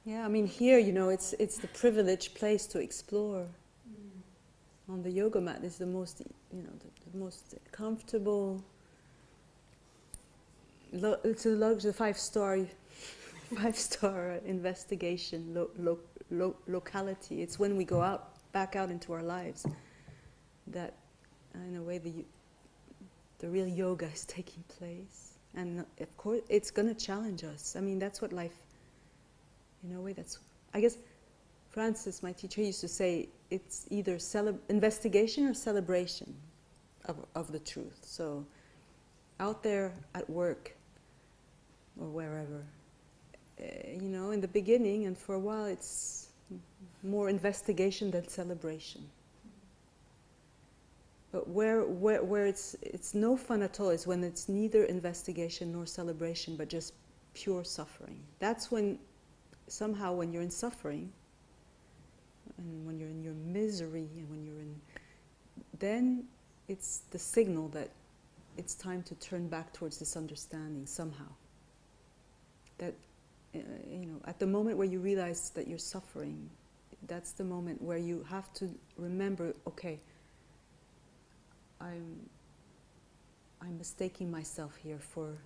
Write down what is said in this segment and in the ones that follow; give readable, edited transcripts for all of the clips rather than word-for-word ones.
Yeah, I mean here, it's the privileged place to explore. On the yoga mat is the most, the most comfortable. It's a five-star investigation locality. It's when we go back out into our lives, that, in a way, the real yoga is taking place. And of course, it's going to challenge us. I mean, that's what life. In a way, I guess. Francis, my teacher, used to say it's either investigation or celebration of the truth. So, out there at work or wherever, in the beginning and for a while, it's more investigation than celebration. But where it's no fun at all is when it's neither investigation nor celebration, but just pure suffering. That's when somehow, when you're in suffering, and when you're in your misery, and when you're in, then it's the signal that it's time to turn back towards this understanding somehow. That, at the moment where you realize that you're suffering, that's the moment where you have to remember, okay, I'm mistaking myself here for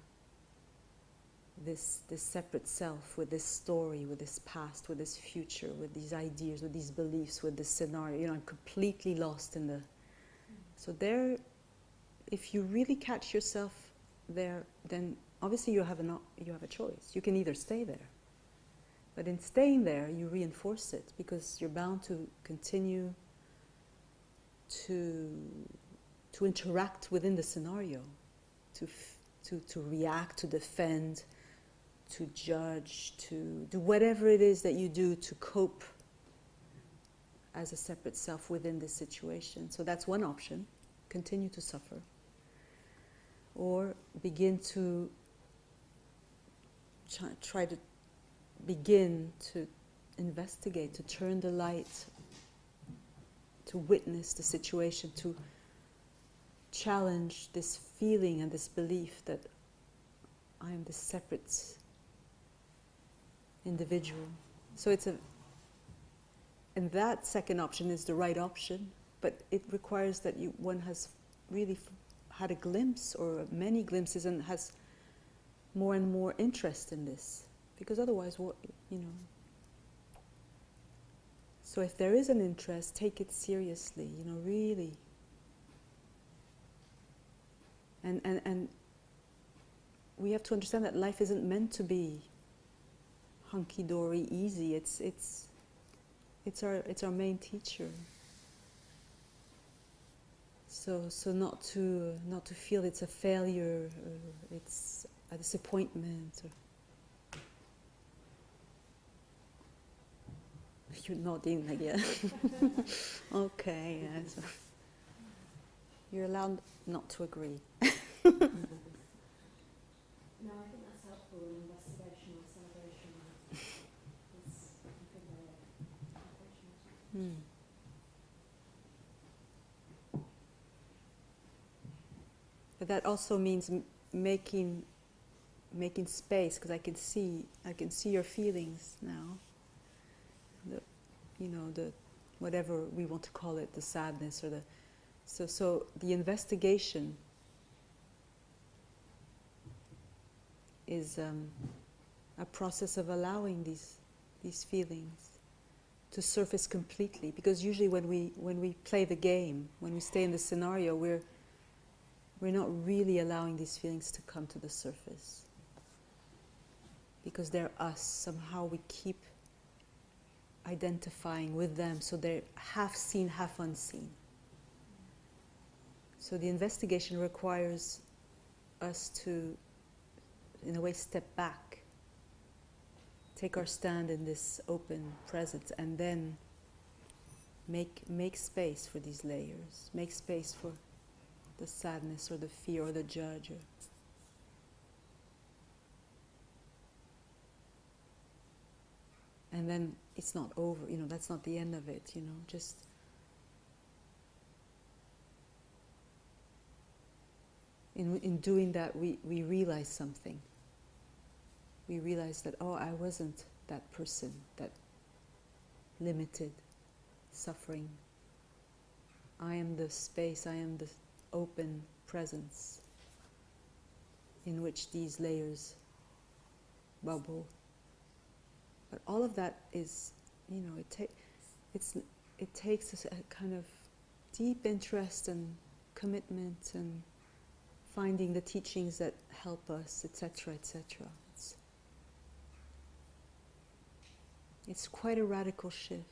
this separate self, with this story, with this past, with this future, with these ideas, with these beliefs, with this scenario. I'm completely lost in the... So there, if you really catch yourself there, then obviously you have a choice. You can either stay there, but in staying there, you reinforce it, because you're bound to continue to interact within the scenario, to react, to defend, to judge, to do whatever it is that you do to cope as a separate self within this situation. So that's one option, continue to suffer. Or begin to try to begin to investigate, to turn the light, to witness the situation, to challenge this feeling and this belief that I am this separate individual. So and that second option is the right option, but it requires that one has really had a glimpse or many glimpses and has more and more interest in this, because otherwise, So if there is an interest, take it seriously, really. And we have to understand that life isn't meant to be hunky-dory, easy. It's our main teacher. So not to feel it's a failure, or it's a disappointment. You're nodding again. Okay, yes. You're allowed not to agree. No, I think that's helpful in investigation or celebration. It's a good way of approaching it. But that also means making space, because I can see your feelings now. The whatever we want to call it, the sadness or the so the investigation is a process of allowing these feelings to surface completely, because usually when we play the game, when we stay in the scenario, we're not really allowing these feelings to come to the surface, because they're us. Somehow we keep identifying with them, so they're half seen, half unseen. So the investigation requires us to, in a way, step back, take our stand in this open presence, and then make space for these layers, make space for the sadness or the fear or the judge. And then it's not over, that's not the end of it, just in doing that we realize something. we realize that, oh, I wasn't that person, that limited, suffering. I am the space, I am the open presence in which these layers bubble. But all of that is, it takes a kind of deep interest and commitment and finding the teachings that help us, etc., etc. It's quite a radical shift.